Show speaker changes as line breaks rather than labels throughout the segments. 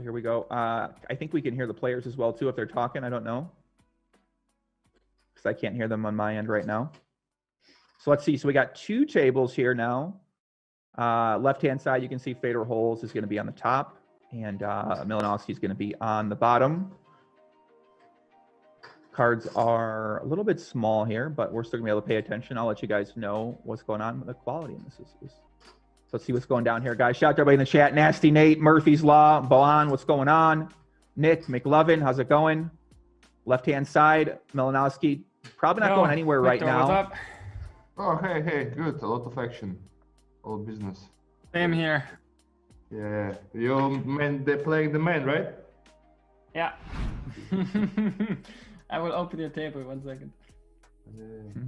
here we go. I think we can hear the players as well, too, if they're talking. I don't know. Because I can't hear them on my end right now. So let's see. So we got 2 tables here now. Left-hand side, you can see Fedor Holz is going to be on the top. And Milanovsky is going to be on the bottom. Cards are a little bit small here, but we're still going to be able to pay attention. I'll let you guys know what's going on with the quality in this. So let's see what's going down here, guys. Shout out to everybody in the chat. Nasty Nate, Murphy's Law, Boan, what's going on? Nick, McLovin, how's it going? Left-hand side, Milanovsky, probably not going anywhere right now.
What's up?
Oh, hey, good. A lot of action. All business.
Same here.
Yeah, they're playing the man, right?
Yeah. I will open your table 1 second.
Yeah.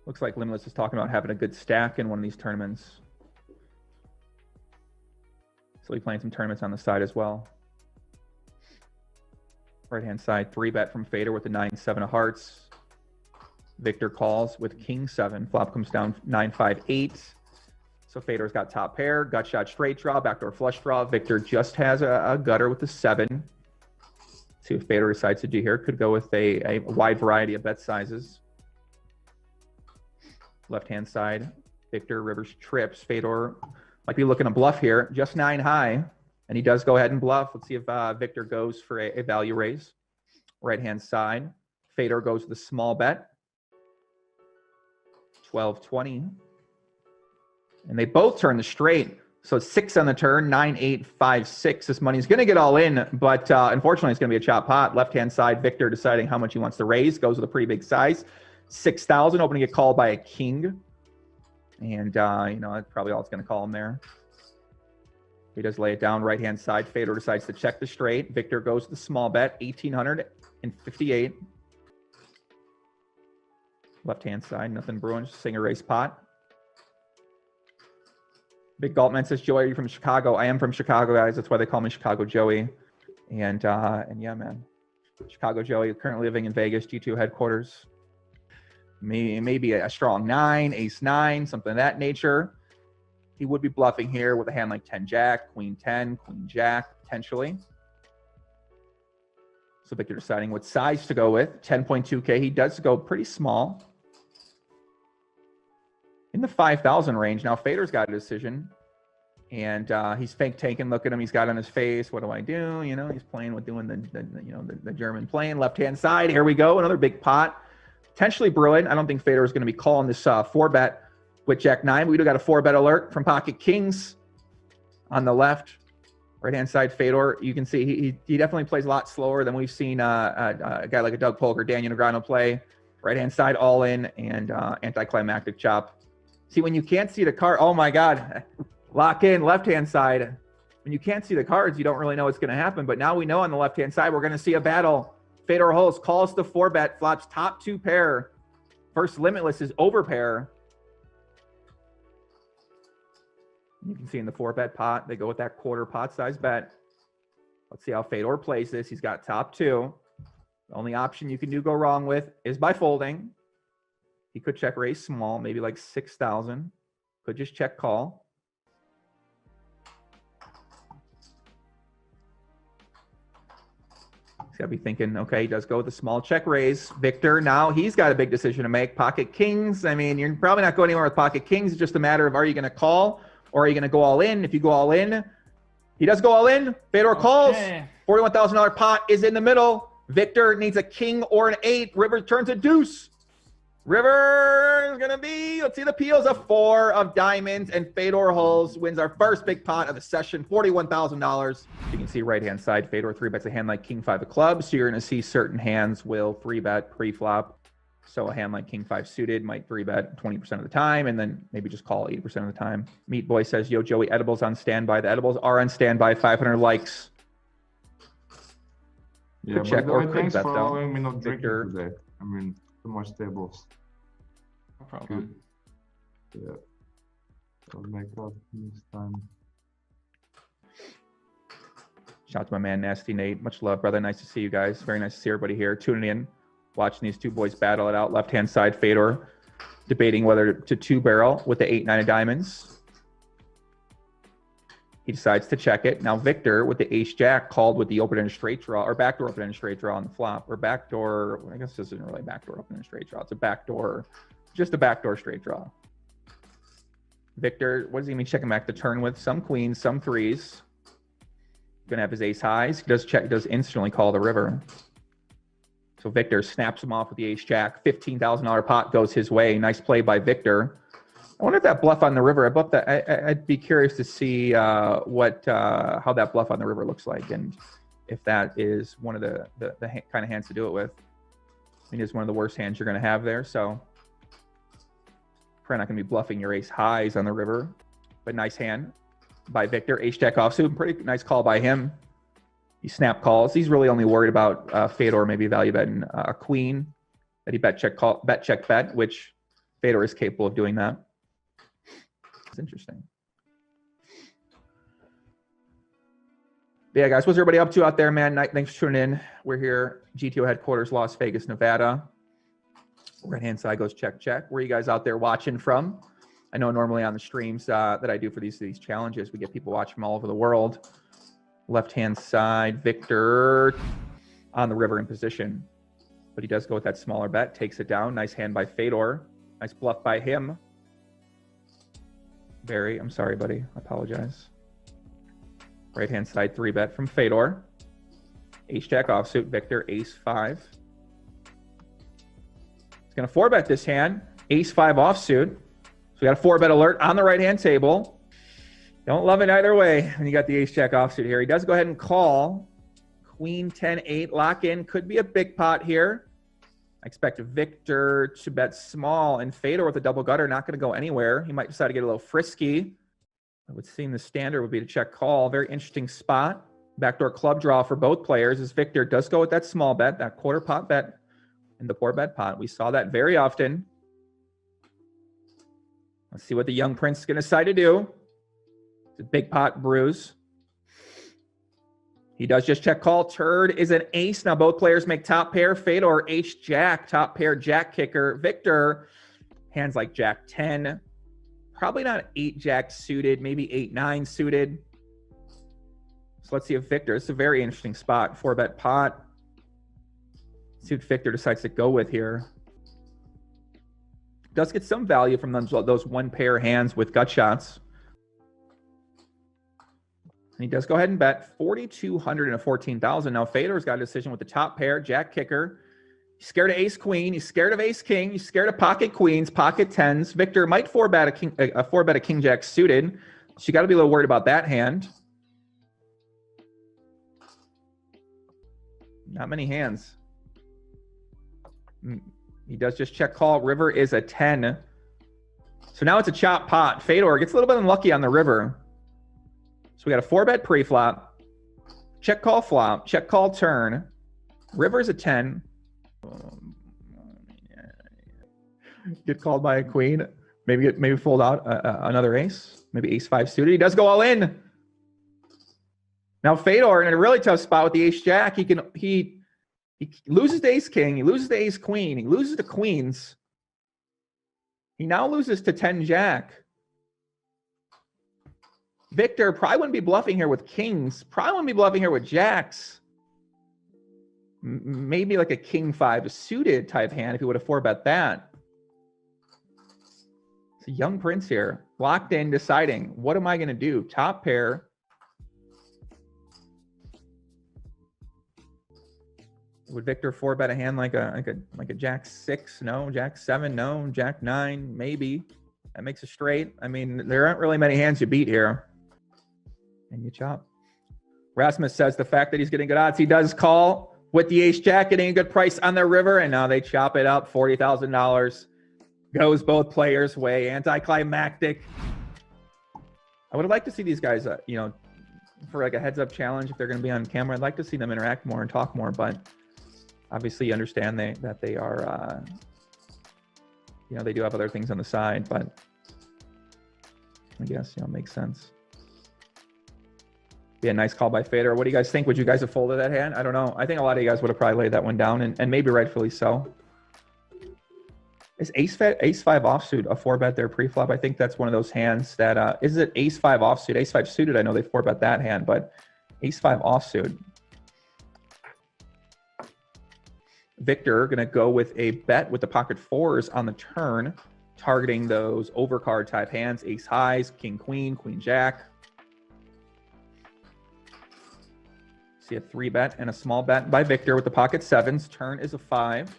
Looks like Limitless is talking about having a good stack in one of these tournaments. So he's playing some tournaments on the side as well. Right-hand side, 3-bet from Fedor with the 9-7 of hearts. Victor calls with King-7. Flop comes down 9-5-8. So Fedor's got top pair, gut shot straight draw, backdoor flush draw. Victor just has a gutter with the 7. See what Fedor decides to do here. Could go with a wide variety of bet sizes. Left-hand side, Victor rivers trips. Fedor might be looking to bluff here, just 9 high. And he does go ahead and bluff. Let's see if Victor goes for a value raise. Right-hand side, Fedor goes with a small bet. 12-20. And they both turn the straight. So 6 on the turn, 9-8, 5-6. This money's going to get all in, but unfortunately, it's going to be a chop pot. Left-hand side, Victor deciding how much he wants to raise. Goes with a pretty big size. 6,000, hoping to get called by a king. And, that's probably all it's going to call him there. He does lay it down right-hand side. Fedor decides to check the straight. Victor goes to the small bet, 1,858. Left-hand side, nothing brewing, just sing a race pot. Big Galtman says, Joey, are you from Chicago? I am from Chicago, guys. That's why they call me Chicago Joey. And yeah, man. Chicago Joey, currently living in Vegas, G2 headquarters. Maybe a strong 9, ace-9, something of that nature. He would be bluffing here with a hand like 10-jack, queen-10, queen-jack, potentially. So Victor deciding what size to go with. 10.2K. He does go pretty small. In the 5,000 range. Now Fedor's got a decision. And he's fake tanking. Look at him. He's got on his face. What do I do? He's playing with doing the German playing. Left-hand side. Here we go. Another big pot. Potentially brewing. I don't think Fedor is going to be calling this 4-bet with Jack-9. We do got a 4-bet alert from Pocket Kings on the left. Right-hand side, Fedor. You can see he definitely plays a lot slower than we've seen a guy like a Doug Polk or Daniel Negreanu play. Right-hand side, all in, and anticlimactic chop. See, when you can't see the card, oh my God, lock in, left-hand side. When you can't see the cards, you don't really know what's going to happen. But now we know on the left-hand side, we're going to see a battle. Fedor Holz calls the 4-bet, flops top 2 pair. First Limitless is over pair. You can see in the 4-bet pot, they go with that quarter pot size bet. Let's see how Fedor plays this. He's got top 2. The only option you can go wrong with is by folding. He could check raise small, maybe like 6,000. Could just check call. He's got to be thinking, okay, he does go with the small check raise. Victor, now he's got a big decision to make. Pocket Kings, I mean, you're probably not going anywhere with Pocket Kings. It's just a matter of, are you going to call or are you going to go all in? If you go all in, he does go all in. Fedor calls. $41,000 pot is in the middle. Victor needs a king or an 8. River turns a deuce. River is going to be, let's see the peels, a 4 of diamonds, and Fedor Holz wins our first big pot of the session, $41,000. You can see right-hand side, Fedor 3-bets a hand like King 5 of clubs, so you're going to see certain hands will 3-bet pre-flop. So a hand like King 5 suited might 3-bet 20% of the time, and then maybe just call 80% of the time. Meat Boy says, yo, Joey, edibles on standby. The edibles are on standby, 500 likes.
Yeah,
could check or
thanks
bet,
for
though.
allowing me not
Victor.
drinking today. I mean, too much tables.
No problem.
Good. Yeah. I'll make up next time.
Shout out to my man, Nasty Nate. Much love, brother. Nice to see you guys. Very nice to see everybody here tuning in, watching these two boys battle it out. Left-hand side, Fedor debating whether to 2-barrel with the 8-9 of diamonds. He decides to check it. Now Victor with the ace jack called with the open-ended straight draw, or backdoor open-ended straight draw on the flop, or backdoor, I guess this isn't really backdoor open-ended straight draw. It's a backdoor, just a backdoor straight draw. Victor, what does he mean checking back the turn with? Some queens, some threes. Gonna have his ace highs. He does check, does instantly call the river. So Victor snaps him off with the ace jack. $15,000 pot goes his way. Nice play by Victor. I wonder if that bluff on the river, I'd be curious to see how that bluff on the river looks like, and if that is one of the kind of hands to do it with. I think it's one of the worst hands you're going to have there, so probably not going to be bluffing your ace highs on the river, but nice hand by Victor. Ace jack offsuit, pretty nice call by him. He snap calls. He's really only worried about Fedor maybe value betting a queen that he bet check, which Fedor is capable of doing that. It's interesting. But yeah, guys, what's everybody up to out there, man? Thanks for tuning in. We're here, GTO headquarters, Las Vegas, Nevada. Right-hand side goes check, check. Where are you guys out there watching from? I know normally on the streams that I do for these challenges, we get people watching from all over the world. Left-hand side, Victor on the river in position. But he does go with that smaller bet, takes it down. Nice hand by Fedor. Nice bluff by him. Barry, I'm sorry, buddy. I apologize. Right-hand side, 3-bet from Fedor. Ace-jack offsuit, Victor, ace-5. He's going to 4-bet this hand. Ace-5 offsuit. So we got a 4-bet alert on the right-hand table. Don't love it either way when you got the ace-jack offsuit here. He does go ahead and call. Queen 10-8, lock in. Could be a big pot here. I expect Victor to bet small, and Fedor with a double gutter, not going to go anywhere. He might decide to get a little frisky. I would seem the standard would be to check call. Very interesting spot. Backdoor club draw for both players as Victor does go with that small bet, that quarter pot bet in the 4-bet pot. We saw that very often. Let's see what the young prince is going to decide to do. It's a big pot bruise. He does just check call. Turd is an ace. Now both players make top pair. Fedor, ace-jack, top pair, jack kicker. Victor, hands like jack 10. Probably not 8-jack suited, maybe 8-9 suited. So let's see if Victor, it's a very interesting spot. 4-bet pot. Let's see what Victor decides to go with here. Does get some value from those one pair hands with gut shots. And he does go ahead and bet 4,200 and a 14,000. Now Fedor's got a decision with the top pair, jack kicker. He's scared of ace queen. He's scared of ace king. He's scared of pocket queens, pocket tens. Victor might 4-bet a king jack suited. So you got to be a little worried about that hand. Not many hands. He does just check call. River is a 10. So now it's a chop pot. Fedor gets a little bit unlucky on the river. So we got a 4-bet pre-flop, check call flop, check call turn. River's a 10. Get called by a queen. Maybe fold out another ace. Maybe ace-5 suited. He does go all in. Now Fedor in a really tough spot with the ace-jack. He loses to ace-king. He loses to ace-queen. He loses to queens. He now loses to 10-jack. Victor probably wouldn't be bluffing here with kings. Probably wouldn't be bluffing here with jacks. Maybe like a king 5 suited type hand if he would have 4-bet that. It's a young prince here. Locked in, deciding, what am I going to do? Top pair. Would Victor 4-bet a hand like a jack 6? No. Jack 7? No. Jack 9? Maybe. That makes a straight. I mean, there aren't really many hands you beat here. And you chop. Rasmus says the fact that he's getting good odds, he does call with the ace-jack, getting a good price on the river, and now they chop it up. $40,000 goes both players' way. Anticlimactic. I would like to see these guys, for like a heads-up challenge, if they're going to be on camera, I'd like to see them interact more and talk more, but obviously you understand that they are, they do have other things on the side, but I guess, it makes sense. Yeah, nice call by Fedor. What do you guys think? Would you guys have folded that hand? I don't know. I think a lot of you guys would have probably laid that one down, and maybe rightfully so. Is ace five offsuit a 4-bet there pre-flop? I think that's one of those hands that is it ace five offsuit, ace five suited. I know they 4-bet that hand, but ace five offsuit. Victor gonna go with a bet with the pocket fours on the turn, targeting those overcard type hands, ace highs, king queen, queen jack. See a 3-bet and a small bet by Victor with the pocket sevens. Turn is a 5.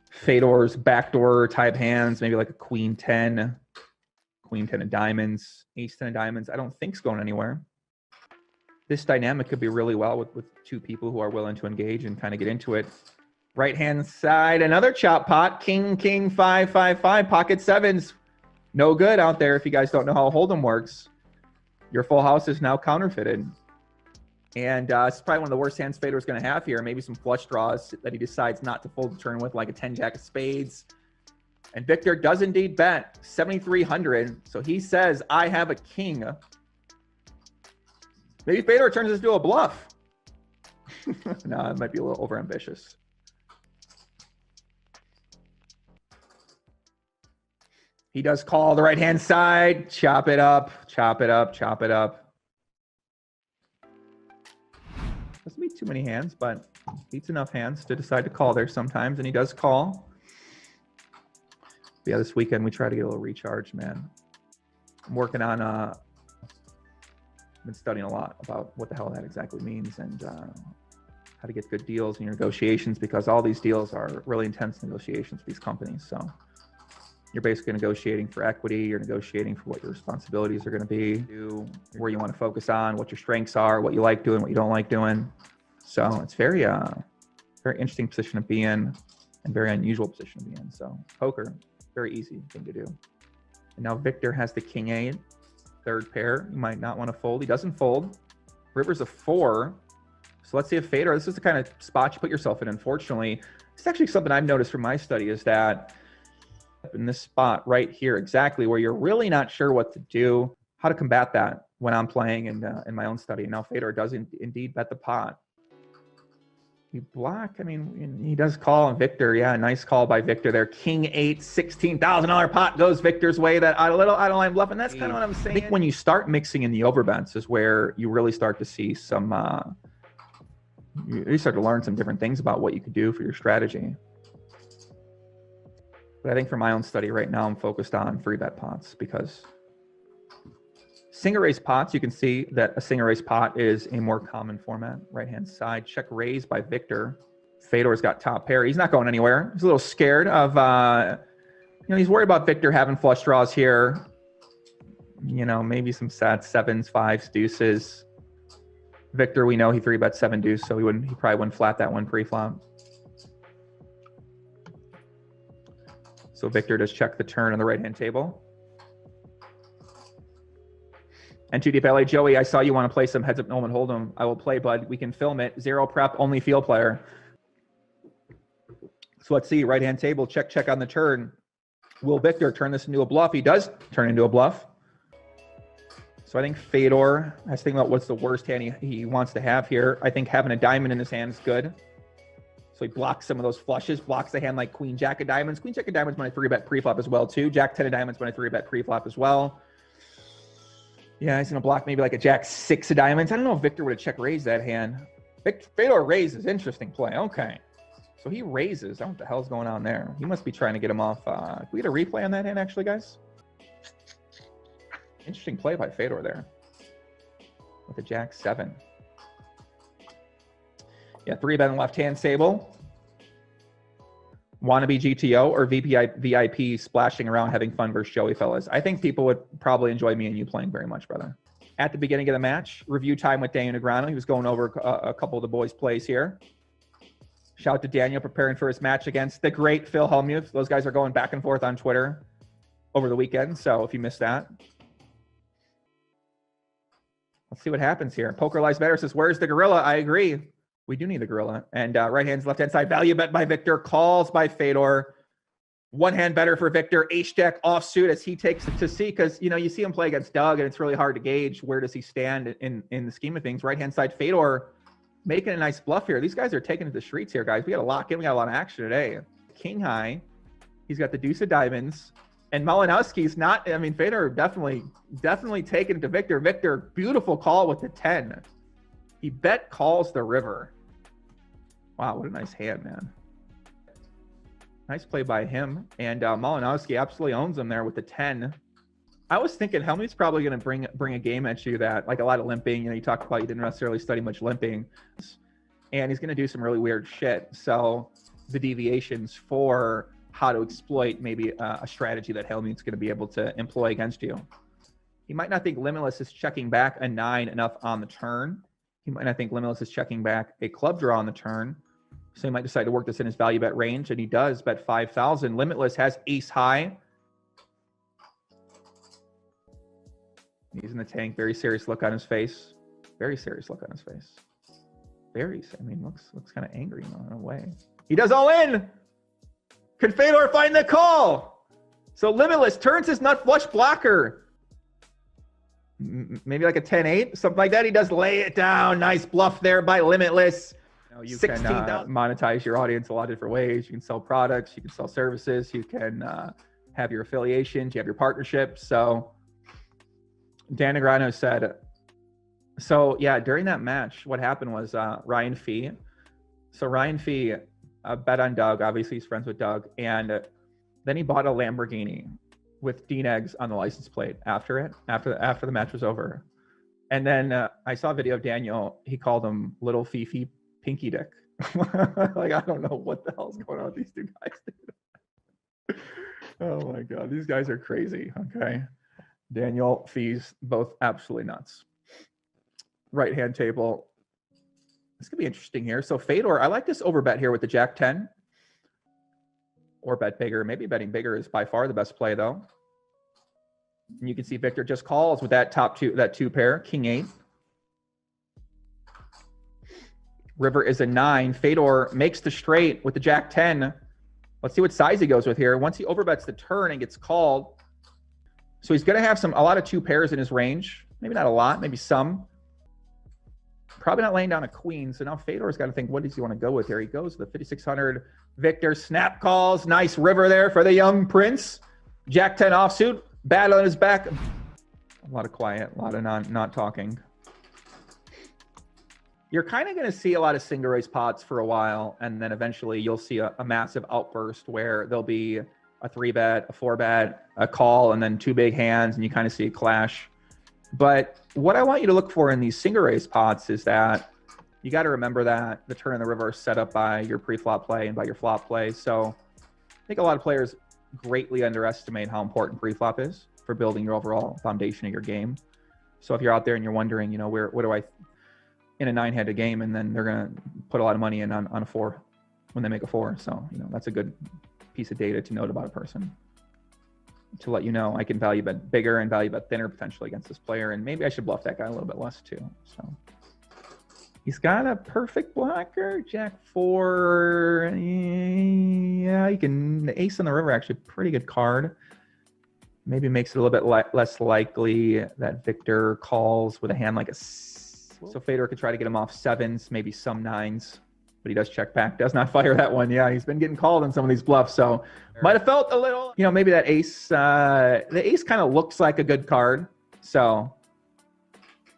Fedor's backdoor type hands, maybe like a queen 10 of diamonds, ace 10 of diamonds. I don't think it's going anywhere. This dynamic could be really well with two people who are willing to engage and kind of get into it. Right hand side, another chop pot, king 5 5 5, pocket sevens. No good out there if you guys don't know how Hold'em works. Your full house is now counterfeited. And it's probably one of the worst hands Fedor's going to have here. Maybe some flush draws that he decides not to fold the turn with, like a 10 jack of spades. And Victor does indeed bet 7,300. So he says, I have a king. Maybe Fedor turns this into a bluff. No, it might be a little overambitious. He does call the right-hand side. Chop it up, chop it up, chop it up. Doesn't beat too many hands, but beats enough hands to decide to call there sometimes, and he does call. But yeah, this weekend we try to get a little recharge, man. I'm working on I've been studying a lot about what the hell that exactly means and how to get good deals in your negotiations, because all these deals are really intense negotiations with these companies. So you're basically negotiating for equity, you're negotiating for what your responsibilities are going to be, where you want to focus on, what your strengths are, what you like doing, what you don't like doing. So it's very interesting position to be in and very unusual position to be in. So poker, very easy thing to do. And now Victor has the king 8, third pair. You might not want to fold. He doesn't fold. River's a 4. So let's see if Fedor, this is the kind of spot you put yourself in. Unfortunately, it's actually something I've noticed from my study is that in this spot right here, exactly where you're really not sure what to do, how to combat that when I'm playing in my own study. Now Fedor does indeed bet the pot. You block, I mean, he does call, and Victor, yeah, nice call by Victor there. King 8, $16,000 pot goes Victor's way. That a little out of line bluff, and that's kind of what I'm saying. I think when you start mixing in the overbets is where you really start to see some, you start to learn some different things about what you could do for your strategy. But I think for my own study right now, I'm focused on 3-bet pots, because single raise pots, you can see that a single raise pot is a more common format. Right-hand side, check raise by Victor. Fedor's got top pair. He's not going anywhere. He's a little scared of, he's worried about Victor having flush draws here. Maybe some sad 7s, 5s, deuces. Victor, we know he 3-bet 7 deuce, so he probably wouldn't flat that one pre-flop. So Victor does check the turn on the right-hand table. And 2 Deep LA, Joey, I saw you want to play some Heads Up Nolan Hold'em. I will play, bud. We can film it. 0 prep, only field player. So let's see. Right-hand table, check on the turn. Will Victor turn this into a bluff? He does turn into a bluff. So I think Fedor has to think about what's the worst hand he wants to have here. I think having a diamond in his hand is good. So he blocks some of those flushes, blocks the hand like Queen Jack of diamonds. Queen Jack of diamonds when I 3-bet pre-flop as well too. Jack 10 of diamonds when I 3-bet pre-flop as well. Yeah, he's gonna block maybe like a Jack 6 of diamonds. I don't know if Victor would have check raised that hand. Fedor raises, interesting play. Okay, so he raises. I don't know what the hell's going on there. He must be trying to get him off. Can we get a replay on that hand actually, guys? Interesting play by Fedor there with a Jack 7. Yeah, 3-bet left-hand table. Wannabe GTO or VIP splashing around having fun versus Joey, fellas. I think people would probably enjoy me and you playing very much, brother. At the beginning of the match, review time with Daniel Negreanu. He was going over a couple of the boys' plays here. Shout out to Daniel preparing for his match against the great Phil Hellmuth. Those guys are going back and forth on Twitter over the weekend, so if you missed that. Let's see what happens here. Poker Lies Better says, where's the gorilla? I agree. We do need the gorilla. And right hand's left-hand side. Value bet by Victor. Calls by Fedor. One hand better for Victor. H-Jack offsuit as he takes it to see. Because, you see him play against Doug, and it's really hard to gauge where does he stand in the scheme of things. Right-hand side, Fedor making a nice bluff here. These guys are taking it to the streets here, guys. We got to lock in. We got a lot of action today. King high. He's got the deuce of diamonds. And Malinowski's not, I mean, Fedor definitely taken to Victor. Victor, beautiful call with the 10. He bet calls the river. Wow, what a nice hand, man. Nice play by him. And Malinowski absolutely owns him there with the 10. I was thinking Helmut's probably going to bring a game at you that, like a lot of limping. You know, you talked about you didn't necessarily study much limping. And he's going to do some really weird shit. So the deviations for how to exploit maybe a strategy that Helmut's going to be able to employ against you. He might not think limitless is checking back a 9 enough on the turn. He might not think limitless is checking back a club draw on the turn. So he might decide to work this in his value bet range, and he does bet 5,000. Limitless has ace high. He's in the tank. Very serious look on his face. Very serious look on his face. I mean, looks kind of angry in a way. He does all in. Can Fedor find the call? So Limitless turns his nut flush blocker. Maybe like a 10-8, something like that. He does lay it down. Nice bluff there by Limitless. You can monetize your audience a lot of different ways. You can sell products. You can sell services. You can have your affiliations. You have your partnerships. So Dan Negrano said, so yeah, during that match, what happened was Ryan Fee. So Ryan Fee bet on Doug. Obviously, he's friends with Doug. And then he bought a Lamborghini with Dean Eggs on the license plate after the match was over. And then I saw a video of Daniel. He called him Little Fifi Pinky Dick. Like, I don't know what the hell's going on with these two guys, dude. Oh my God, these guys are crazy. Okay. Daniel, Fees, both absolutely nuts. Right hand table. This could be interesting here. So Fedor, I like this overbet here with the Jack 10. Or bet bigger. Maybe betting bigger is by far the best play though. And you can see Victor just calls with that that two pair, King 8. River is a 9. Fedor makes the straight with the Jack 10. Let's see what size he goes with here. Once he overbets the turn and gets called. So he's going to have a lot of 2 pairs in his range. Maybe not a lot, maybe some. Probably not laying down a queen. So now Fedor's got to think, what does he want to go with here? He goes to the 5,600. Victor snap calls. Nice river there for the young prince. Jack 10 offsuit. Bad on his back. A lot of quiet, a lot of not talking. You're kind of going to see a lot of single raise pots for a while, and then eventually you'll see a massive outburst where there'll be a 3-bet, a 4-bet, a call, and then 2 big hands, and you kind of see a clash. But what I want you to look for in these single raise pots is that you got to remember that the turn and the river is set up by your pre-flop play and by your flop play. So I think a lot of players greatly underestimate how important pre-flop is for building your overall foundation of your game. So if you're out there and you're wondering, you know, what do I in a 9-handed game, and then they're going to put a lot of money in on a 4 when they make a 4. So, you know, that's a good piece of data to note about a person. To let you know, I can value bet bigger and value bet thinner potentially against this player, and maybe I should bluff that guy a little bit less too. So he's got a perfect blocker, Jack 4. Yeah, you can. The ace on the river, actually pretty good card. Maybe makes it a little bit less likely that Victor calls with a hand like a. So Fedor could try to get him off 7s, maybe some 9s. But he does check back, does not fire that one. Yeah, he's been getting called on some of these bluffs, so might have felt a little, you know, maybe that ace, the ace kind of looks like a good card. So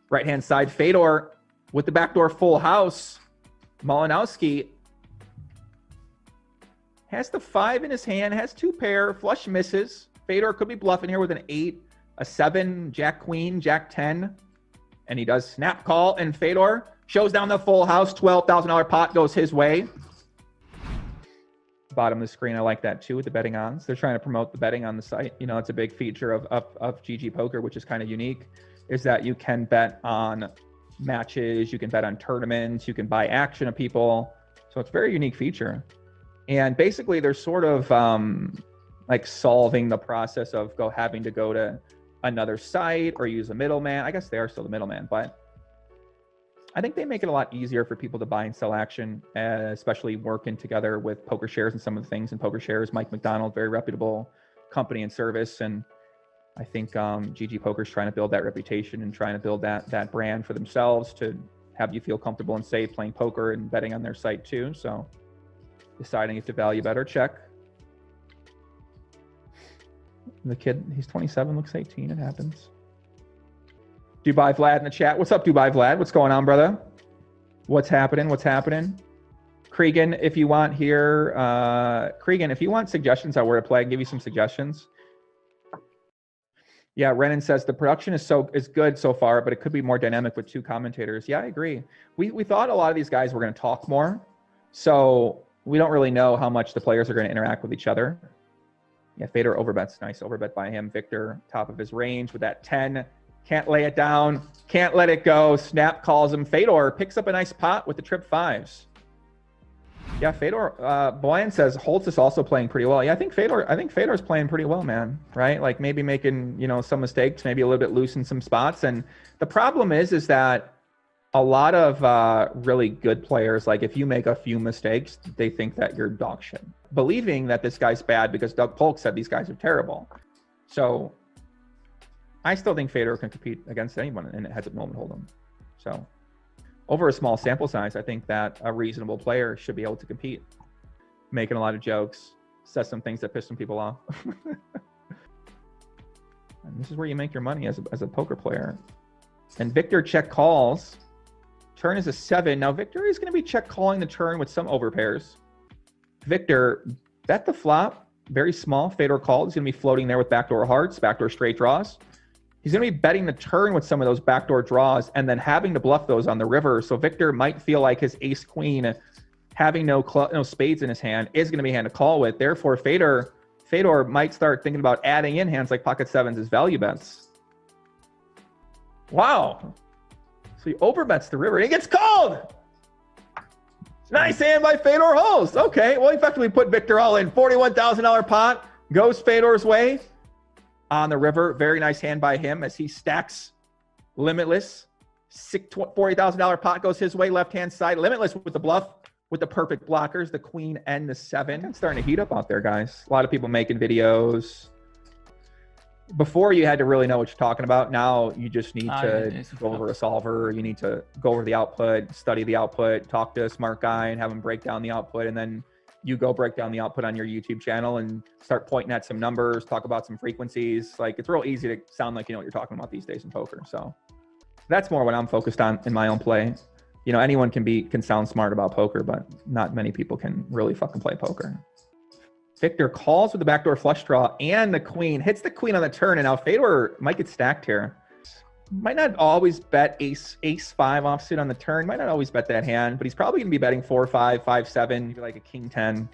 right-hand side, Fedor with the backdoor full house. Malinowski has the 5 in his hand, has 2 pair, flush misses. Fedor could be bluffing here with an 8, a 7, Jack Queen, Jack 10. And he does snap call, and Fedor shows down the full house. $12,000 pot goes his way. Bottom of the screen, I like that too with the betting ons. They're trying to promote the betting on the site. You know, it's a big feature of GG Poker, which is kind of unique, is that you can bet on matches, you can bet on tournaments, you can buy action of people. So it's a very unique feature. And basically, they're sort of like solving the process of having to go to another site or use a middleman. I guess they are still the middleman, but I think they make it a lot easier for people to buy and sell action, especially working together with PokerShares and some of the things in PokerShares. Mike McDonald, very reputable company and service. And I think GG Poker is trying to build that reputation and trying to build that brand for themselves to have you feel comfortable and safe playing poker and betting on their site too. So deciding if to value bet or check. The kid, he's 27, looks 18. It happens. Dubai Vlad in the chat. What's up, Dubai Vlad? What's going on, brother? What's happening? What's happening? Cregan, if you want here, Cregan, if you want suggestions on where to play, I can give you some suggestions. Yeah, Renan says the production is good so far, but it could be more dynamic with 2 commentators. Yeah, I agree. We thought a lot of these guys were going to talk more, so we don't really know how much the players are going to interact with each other. Yeah, Fedor overbets. Nice overbet by him. Victor, top of his range with that 10. Can't lay it down. Can't let it go. Snap calls him. Fedor picks up a nice pot with the trip 5s. Yeah, Fedor. Boyan says Holz is also playing pretty well. Yeah, I think Fedor's playing pretty well, man. Right? Like maybe making some mistakes, maybe a little bit loose in some spots. And the problem is that a lot of really good players, like if you make a few mistakes, they think that you're dog shit, believing that this guy's bad because Doug Polk said these guys are terrible. So I still think Fedor can compete against anyone in a heads-up moment hold'em. So over a small sample size, I think that a reasonable player should be able to compete. Making a lot of jokes, says some things that piss some people off. And this is where you make your money as a poker player. And Victor check calls. Turn is a 7. Now Victor is going to be check calling the turn with some overpairs. Victor bet the flop, very small. Fedor called. He's going to be floating there with backdoor hearts, backdoor straight draws. He's going to be betting the turn with some of those backdoor draws and then having to bluff those on the river. So Victor might feel like his ace queen, having no spades in his hand, is going to be a hand to call with. Therefore, Fedor might start thinking about adding in hands like pocket 7s as value bets. Wow. So he overbets the river and he gets called. Nice hand by Fedor Holz. Okay, well, he effectively put Victor all in. $41,000 pot goes Fedor's way on the river. Very nice hand by him as he stacks limitless. $40,000 pot goes his way, left-hand side. Limitless with the bluff, with the perfect blockers, the queen and the 7. It's starting to heat up out there, guys. A lot of people making videos. Before you had to really know what you're talking about. Now you just need to go over a solver. You need to go over the output, study the output, talk to a smart guy and have him break down the output. And then you go break down the output on your YouTube channel and start pointing at some numbers, talk about some frequencies. Like, it's real easy to sound like you know what you're talking about these days in poker. So that's more what I'm focused on in my own play. You know, anyone can sound smart about poker, but not many people can really fucking play poker. Victor calls with the backdoor flush draw and the queen, hits the queen on the turn, and now Fedor might get stacked here. Might not always bet ace 5 offsuit on the turn. Might not always bet that hand, but he's probably gonna be betting 4-5, 5-7, like a king 10.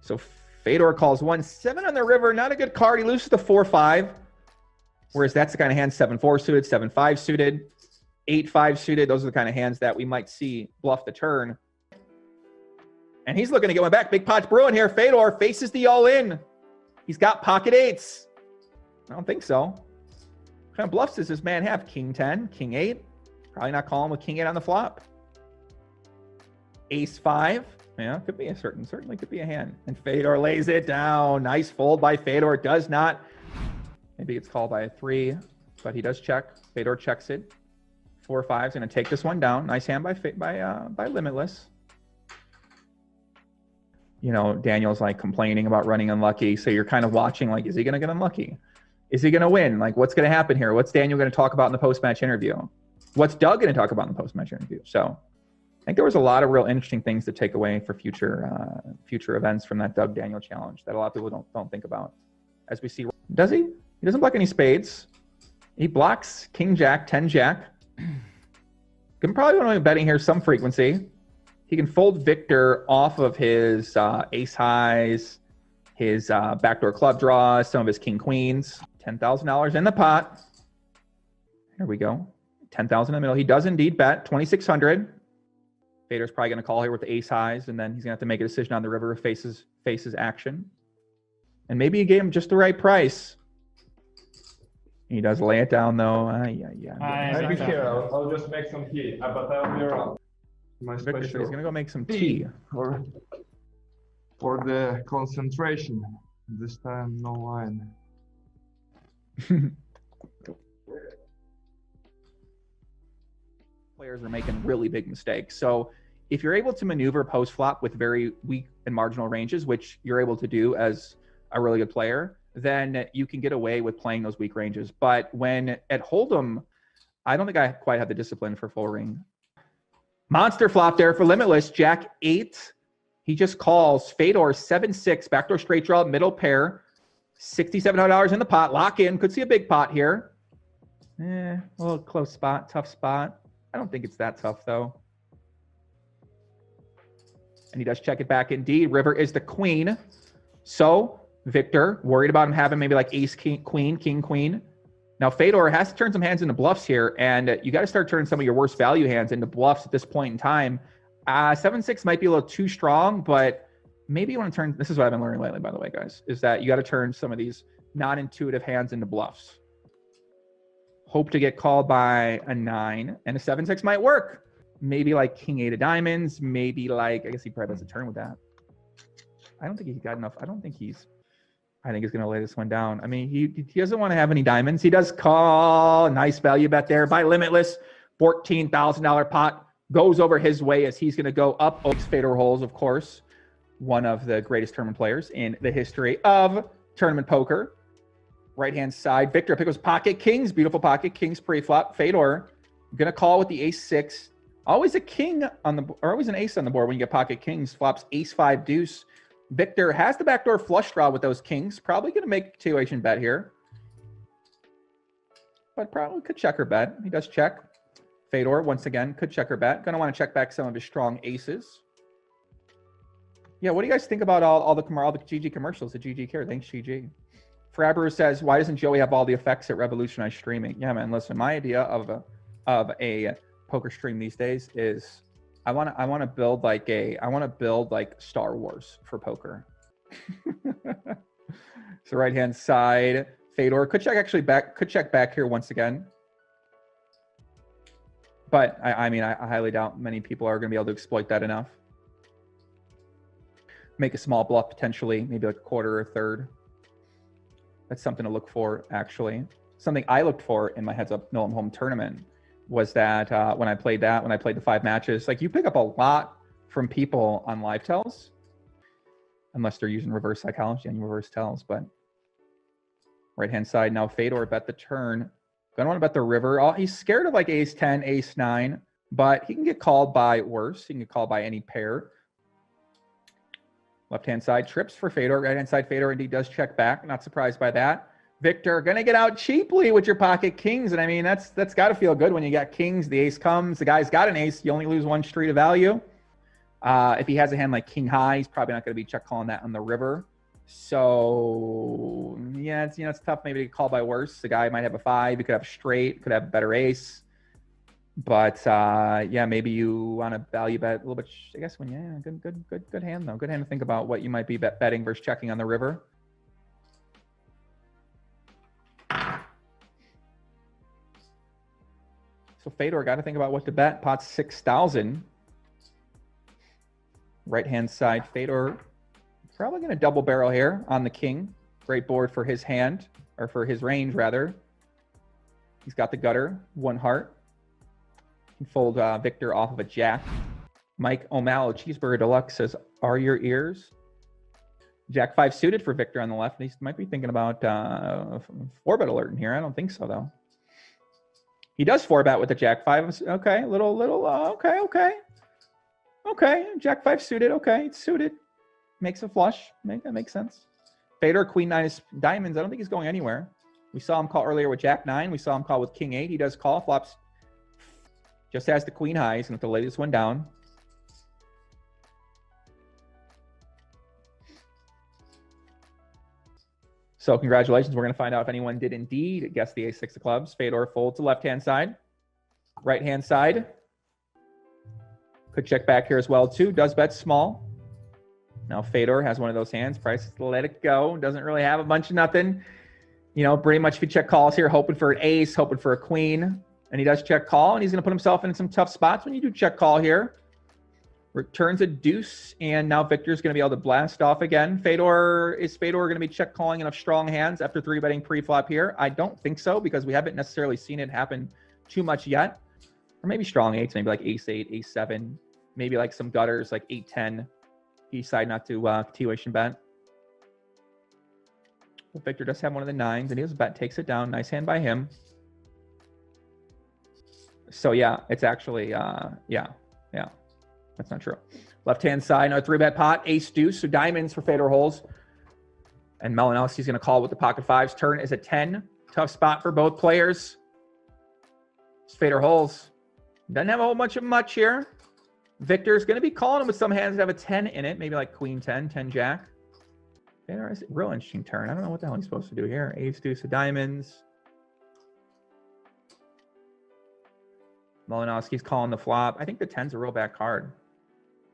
So Fedor calls 1-7 on the river. Not a good card. He loses the 4-5, whereas that's the kind of hand 7-4 suited, 7-5 suited, 8-5 suited. Those are the kind of hands that we might see bluff the turn. And he's looking to get one back. Big pot's brewing here. Fedor faces the all-in. He's got pocket 8s. I don't think so. What kind of bluffs does this man have? King 10, King 8. Probably not calling with King 8 on the flop. Ace 5. Yeah, could be certainly could be a hand. And Fedor lays it down. Nice fold by Fedor. Does not. Maybe it's called by a 3, but he does check. Fedor checks it. 4-5's going to take this one down. Nice hand by Limitless. You know, Daniel's like complaining about running unlucky. So you're kind of watching, like, is he going to get unlucky? Is he going to win? Like, what's going to happen here? What's Daniel going to talk about in the post-match interview? What's Doug going to talk about in the post-match interview? So I think there was a lot of real interesting things to take away for future events from that Doug Daniel challenge that a lot of people don't think about. As we see, does he? He doesn't block any spades. He blocks King Jack, 10 Jack. Can probably want to be betting here some frequency. He can fold Victor off of his ace highs, his backdoor club draws, some of his king queens. $10,000 in the pot. Here we go. 10,000 in the middle. He does indeed bet 2,600. Fedor's probably going to call here with the ace highs, and then he's going to have to make a decision on the river if faces action. And maybe he gave him just the right price. He does lay it down though. Yeah.
I'll be here. I'll just make some tea, but I'll be around. My
Victor,
special
he's gonna go make some tea.
for the concentration. This time no wine.
Players are making really big mistakes. So if you're able to maneuver post flop with very weak and marginal ranges, which you're able to do as a really good player, then you can get away with playing those weak ranges. But when at Hold'em, I don't think I quite have the discipline for full ring. Monster flop there for Limitless, Jack 8. He just calls Fedor 7-6, backdoor straight draw, middle pair, $6,700 in the pot. Lock in. Could see a big pot here. A little close spot, tough spot. I don't think it's that tough though. And he does check it back indeed. River is the queen. So Victor, worried about him having maybe like ace, king, queen. Now Fedor has to turn some hands into bluffs here, and you got to start turning some of your worst value hands into bluffs at this point in time. 7-6 might be a little too strong, but maybe you want to turn, this is what I've been learning lately, by the way, guys, is that you got to turn some of these non-intuitive hands into bluffs. Hope to get called by a 9, and a 7-6 might work. Maybe like king 8 of diamonds, maybe like, I guess he probably has a turn with that. I don't think he's got enough. I think he's going to lay this one down. I mean, he doesn't want to have any diamonds. He does call. Nice value bet there by Limitless. $14,000 pot goes over his way as he's going to go up. Fedor Holz, of course, one of the greatest tournament players in the history of tournament poker. Right-hand side, Victor pick was pocket kings. Beautiful pocket kings pre-flop. Fedor going to call with the ace-6. Always a king on the, or always an ace on the board when you get pocket kings. Flops ace-5 deuce. Victor has the backdoor flush draw with those kings. Probably going to make a continuation bet here. But probably could checker bet. He does check. Fedor, once again, could checker bet. Going to want to check back some of his strong aces. Yeah, what do you guys think about all the GG commercials? The GG care. Thanks, GG. Frabber says, why doesn't Joey have all the effects that revolutionize streaming? Yeah, man, listen, my idea of a poker stream these days is I want to build like Star Wars for poker. So right hand side, Fedor could check back here once again. But I mean, I highly doubt many people are going to be able to exploit that enough. Make a small bluff potentially, maybe like a quarter or a third. That's something to look for, actually. Something I looked for in my Heads Up Nolan Home tournament was that when I played the 5 matches, like you pick up a lot from people on live tells, unless they're using reverse psychology and reverse tells. But right hand side now, Fedor bet the turn. Gonna want to bet the river. Oh, he's scared of like ace 10, ace 9, but he can get called by worse. He can get called by any pair. Left hand side trips for Fedor. Right hand side Fedor indeed does check back. Not surprised by that. Victor gonna get out cheaply with your pocket kings, and I mean that's got to feel good when you got kings. The ace comes. The guy's got an ace. You only lose 1 street of value. If he has a hand like king high, he's probably not going to be check calling that on the river. So yeah, it's tough maybe to call by worse. The guy might have a 5. He could have straight. Could have a better ace. But yeah, maybe you want to value bet a little bit. I guess when good hand though. Good hand to think about what you might be betting versus checking on the river. So Fedor got to think about what to bet. Pot 6,000. Right hand side, Fedor probably going to double barrel here on the king. Great board for his hand, or for his range rather. He's got the gutter, 1 heart. Can fold Victor off of a jack. Mike O'Malley, Cheeseburger Deluxe says, "Are your ears?" Jack 5 suited for Victor on the left. He might be thinking about 4-bet alert in here. I don't think so though. He does 4-bet with the Jack 5. Okay, okay. Jack 5 suited. Okay, it's suited. Makes a flush. That makes sense. Fedor Queen 9 is diamonds. I don't think he's going anywhere. We saw him call earlier with Jack 9. We saw him call with King 8. He does call flops. Just has the Queen high. He's going to have to lay this one down. So congratulations. We're going to find out if anyone did indeed guess the ace 6 of clubs. Fedor folds to left-hand side. Right-hand side. Could check back here as well, too. Does bet small. Now Fedor has one of those hands. Prices to let it go. Doesn't really have a bunch of nothing. You know, pretty much if you check calls here, hoping for an ace, hoping for a queen. And he does check call, and he's going to put himself in some tough spots when you do check call here. Returns a deuce, and now Victor's going to be able to blast off again. Is Fedor going to be check calling enough strong hands after 3-betting pre-flop here? I don't think so, because we haven't necessarily seen it happen too much yet. Or maybe strong 8s, maybe like ace 8, ace 7, maybe like some gutters like 8-10. He decided not to continuation bet. Well, Victor does have one of the 9s, and he has a bet, takes it down. Nice hand by him. So yeah, it's actually yeah, that's not true. Left hand side, no 3-bet pot, ace deuce, so diamonds for Fedor Holz. And Malinowski's going to call with the pocket 5s. Turn is a 10. Tough spot for both players. It's Fedor Holz. Doesn't have a whole bunch of much here. Victor's going to be calling him with some hands that have a 10 in it, maybe like queen 10, 10 jack. Fedor is a real interesting turn. I don't know what the hell he's supposed to do here. Ace deuce of diamonds. Malinowski's calling the flop. I think the 10's a real bad card.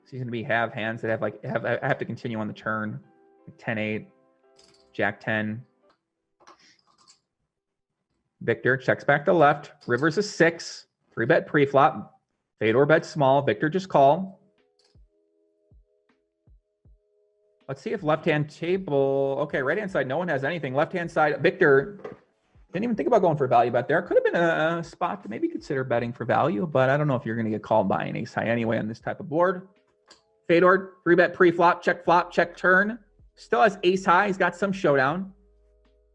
So he's going to have hands that have to continue on the turn. Like 10-8, Jack 10. Victor checks back to left. River's a 6. 3-bet pre-flop. Fedor bet small. Victor just call. Let's see if left-hand table. Okay, right-hand side, no one has anything. Left-hand side, Victor didn't even think about going for value bet there. Could have been a spot to maybe consider betting for value, but I don't know if you're going to get called by an ace high anyway on this type of board. Fedor, 3-bet pre-flop, check turn. Still has ace high. He's got some showdown.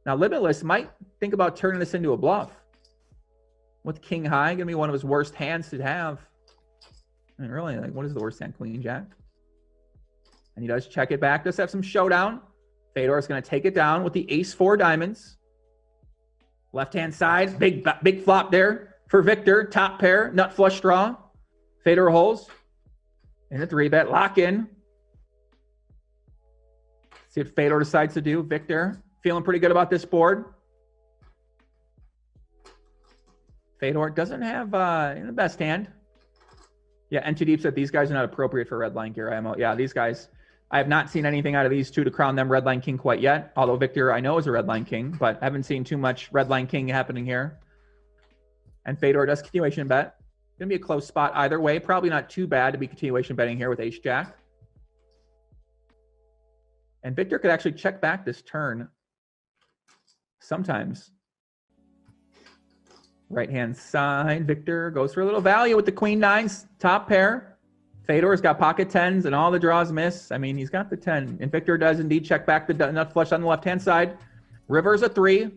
Now, Limitless might think about turning this into a bluff. With king high, going to be one of his worst hands to have. I mean, really, like, what is the worst hand? Queen jack. And he does check it back. Does have some showdown. Fedor is going to take it down with the ace 4 diamonds. Left-hand side, big flop there for Victor. Top pair, nut flush draw. Fedor Holz in the 3-bet, lock in. See what Fedor decides to do. Victor feeling pretty good about this board. Fedor doesn't have the best hand. Yeah, and 2 deep said these guys are not appropriate for red line gear IMO. Yeah, these guys, I have not seen anything out of these 2 to crown them red line king quite yet. Although Victor, I know, is a red line king, but I haven't seen too much red line king happening here. And Fedor does continuation bet. Gonna be a close spot either way. Probably not too bad to be continuation betting here with ace jack. And Victor could actually check back this turn sometimes. Right-hand side, Victor goes for a little value with the queen 9s, top pair. Fedor's got pocket 10s and all the draws miss. I mean, he's got the 10. And Victor does indeed check back the nut flush on the left-hand side. River's a 3.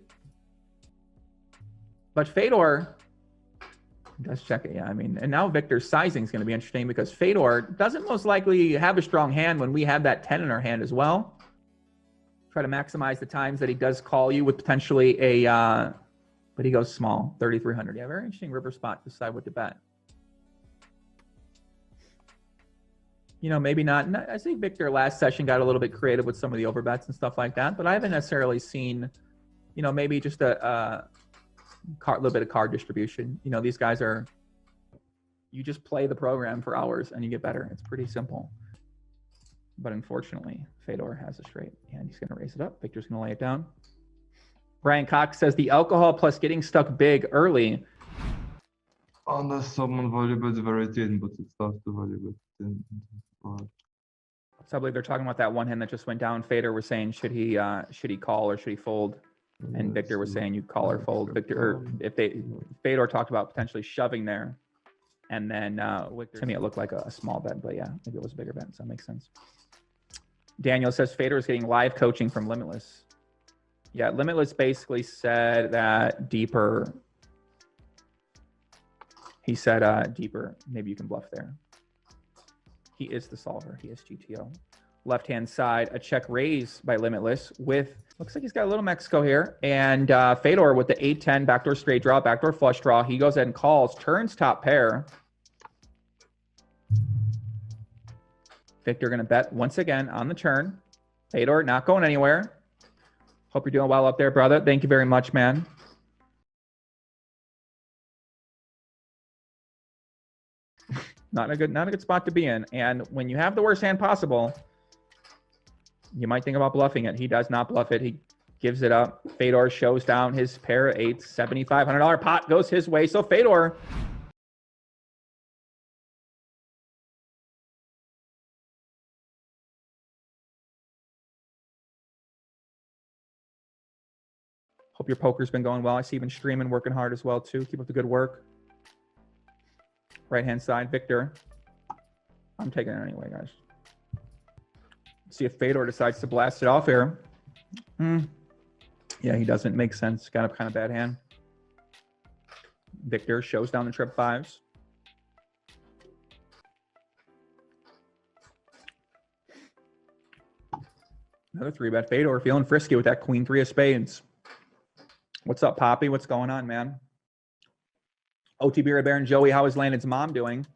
But Fedor does check it, yeah. I mean, and now Victor's sizing is going to be interesting because Fedor doesn't most likely have a strong hand when we have that 10 in our hand as well. Try to maximize the times that he does call you with potentially a... but he goes small, 3,300. Yeah, very interesting river spot to decide what to bet. You know, maybe not. I think Victor last session got a little bit creative with some of the overbets and stuff like that, but I haven't necessarily seen, you know, maybe just a little bit of card distribution. You know, these guys are, you just play the program for hours and you get better. It's pretty simple. But unfortunately, Fedor has a straight and he's going to raise it up. Victor's going to lay it down. Brian Cox says the alcohol plus getting stuck big early.
Unless someone valuable very thin, but it starts to valuable thin.
So I believe they're talking about that one hand that just went down. Fedor was saying should he call or should he fold? And Victor was saying you call or fold. Victor, or if Fedor talked about potentially shoving there, and then to me it looked like a small bet, but yeah, maybe it was a bigger bet, so that makes sense. Daniel says Fedor is getting live coaching from Limitless. Yeah, Limitless basically said that deeper. He said deeper. Maybe you can bluff there. He is the solver. He is GTO. Left-hand side, a check raise by Limitless with, looks like he's got a little Mexico here. And Fedor with the 8-10, backdoor straight draw, backdoor flush draw. He goes ahead and calls, turns top pair. Victor going to bet once again on the turn. Fedor not going anywhere. Hope you're doing well up there, brother. Thank you very much, man. Not a good spot to be in. And when you have the worst hand possible, you might think about bluffing it. He does not bluff it. He gives it up. Fedor shows down his pair of 8s. $7,500 pot goes his way. So Fedor hope your poker's been going well. I see you've been streaming, working hard as well too. Keep up the good work. Right-hand side, Victor. I'm taking it anyway, guys. See if Fedor decides to blast it off here. Yeah, he doesn't make sense. Got a kind of bad hand. Victor shows down the trip fives. Another 3-bet. Fedor feeling frisky with that queen 3 of spades. What's up, Poppy? What's going on, man? OTB Red Baron Joey, how is Landon's mom doing?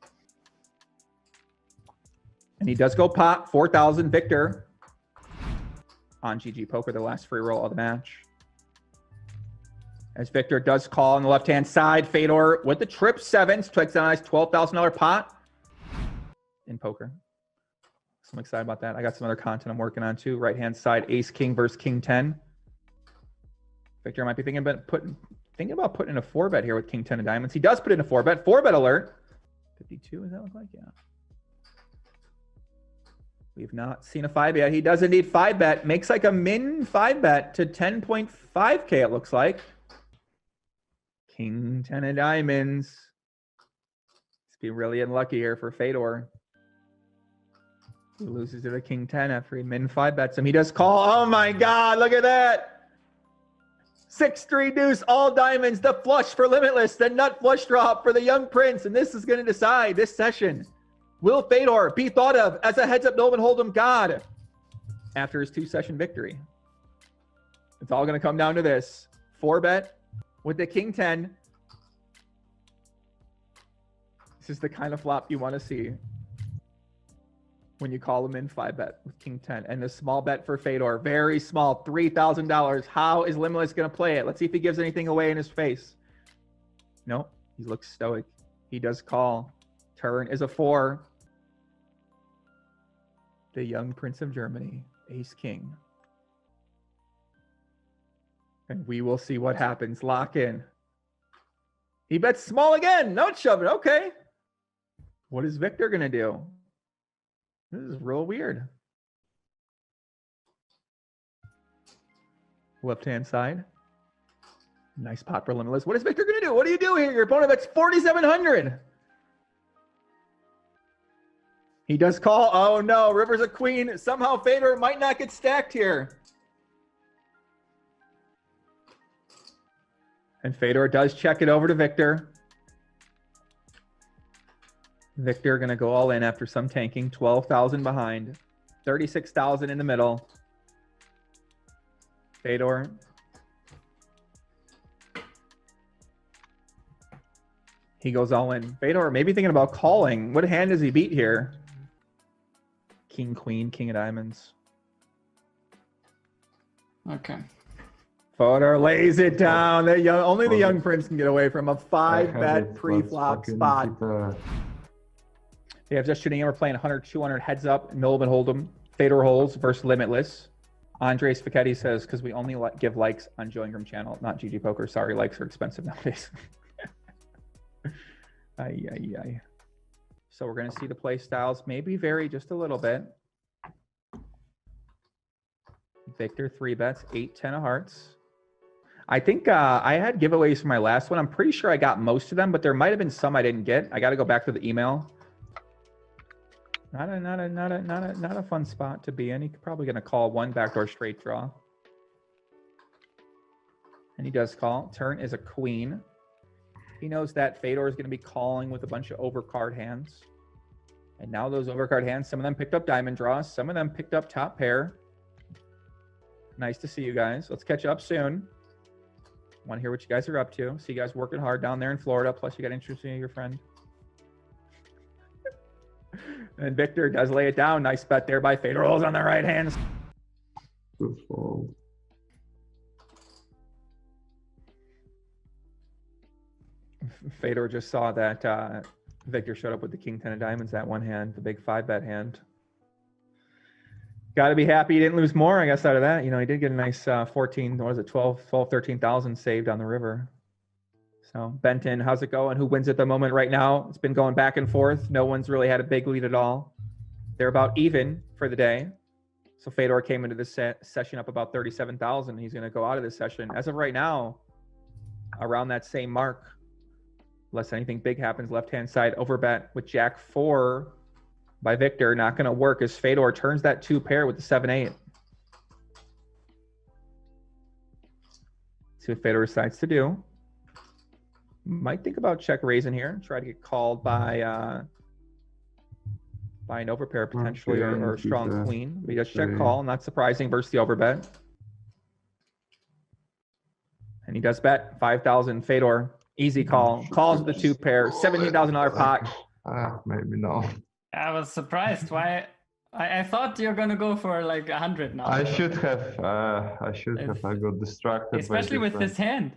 And he does go pot, 4,000. Victor on GG Poker, the last free roll of the match. As Victor does call on the left-hand side, Fedor with the trip sevens, takes a nice $12,000 pot in poker. So I'm excited about that. I got some other content I'm working on too. Right-hand side, Ace King versus King 10. Victor might be thinking about putting in a 4-bet here with King 10 of diamonds. He does put in a 4-bet. 4-bet alert. 52, does that look like? Yeah. We've not seen a 5 yet. He does indeed 5-bet. Makes like a min 5-bet to 10.5K, it looks like. King 10 of diamonds. Let's be really unlucky here for Fedor. He loses to the King 10 after he min 5-bets him. He does call. Oh my God, look at that. 6-3 deuce, all diamonds, the flush for Limitless, the nut flush drop for the young prince. And this is going to decide this session. Will Fedor be thought of as a heads-up Melvin Hold'em god after his 2-session victory? It's all going to come down to this. 4-bet with the King 10. This is the kind of flop you want to see when you call him in 5-bet with King 10. And the small bet for Fedor, very small, $3,000. How is Limitless going to play it? Let's see if he gives anything away in his face. Nope, he looks stoic. He does call. Turn is a 4. The young prince of Germany, Ace King. And we will see what happens. Lock in. He bets small again. No shoving. Okay. What is Victor going to do? This is real weird. Left-hand side. Nice pot for Limitless. What is Victor going to do? What do you do here? Your opponent bets 4,700. He does call. Oh no, river's a queen. Somehow Fedor might not get stacked here. And Fedor does check it over to Victor. Victor going to go all in after some tanking. 12,000 behind. 36,000 in the middle. Fedor. He goes all in. Fedor maybe thinking about calling. What hand does he beat here? King, queen, king of diamonds.
Okay.
Fedor lays it down. Only the young prince can get away from a 5-bet pre-flop spot. Yeah, just shooting in. We're playing 100, 200 heads up. Melvin Hold'em. Fedor Holz versus Limitless. Andre Spaghetti says, because we only give likes on Joe Ingram channel, not GG Poker. Sorry, likes are expensive nowadays. Ay. So we're going to see the play styles maybe vary just a little bit. Victor 3-bets, 8-10 of hearts. I think I had giveaways for my last one. I'm pretty sure I got most of them, but there might have been some I didn't get. I got to go back to the email. Not a fun spot to be in. He's probably going to call one backdoor straight draw. And he does call. Turn is a queen. He knows that Fedor is going to be calling with a bunch of overcard hands. And now those overcard hands, some of them picked up diamond draws. Some of them picked up top pair. Nice to see you guys. Let's catch up soon. Want to hear what you guys are up to. See you guys working hard down there in Florida. Plus you got interested in your friend. And Victor does lay it down. Nice bet there by Fedor Holz on the right hand.
Good fold.
Fedor just saw that Victor showed up with the King 10 of diamonds, that one hand, the big 5-bet hand. Got to be happy he didn't lose more, I guess, out of that. You know, he did get a nice 13,000 saved on the river. So, Benton, how's it going? Who wins at the moment right now? It's been going back and forth. No one's really had a big lead at all. They're about even for the day. So, Fedor came into this session up about 37,000. He's going to go out of this session. As of right now, around that same mark. Unless anything big happens, left-hand side overbet with Jack 4 by Victor. Not going to work as Fedor turns that 2 pair with the 7-8. See what Fedor decides to do. Might think about check raising here. Try to get called by an overpair potentially, or a strong queen. But he does check call. Not surprising versus the overbet. And he does bet 5,000. Fedor, easy call. Calls with the 2 pair. $17,000 pot.
Maybe no.
I was surprised. Why? I thought you're gonna go for like 100 now.
I should have. I got distracted.
Especially with this hand.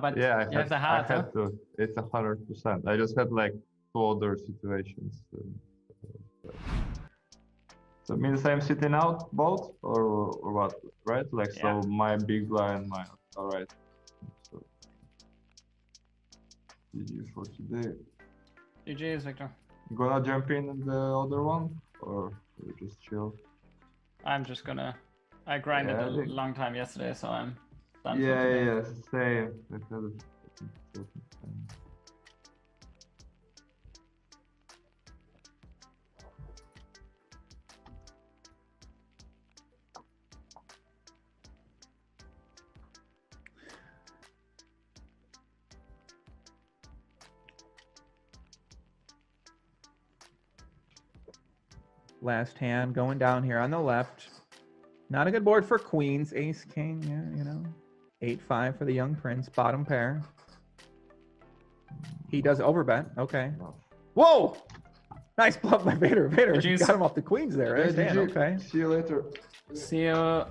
But
yeah,
you have the heart.
I had to. It's 100%. I just had like 2 other situations. So mean same sitting out both or what? Right? Like so, my big blind, my all right. So GG for today.
GG's, Victor.
You gonna jump in the other one or you just chill?
I'm just gonna. I grinded a long time yesterday, so I'm done.
Yeah, same.
Last hand going down here on the left. Not a good board for queens. Ace, king, yeah, you know. 8-5 for the young prince. Bottom pair. He does overbet. Okay. Whoa! Nice bluff by Fedor. Fedor got him off the queens there. Ace hand, okay.
See you later.
See you.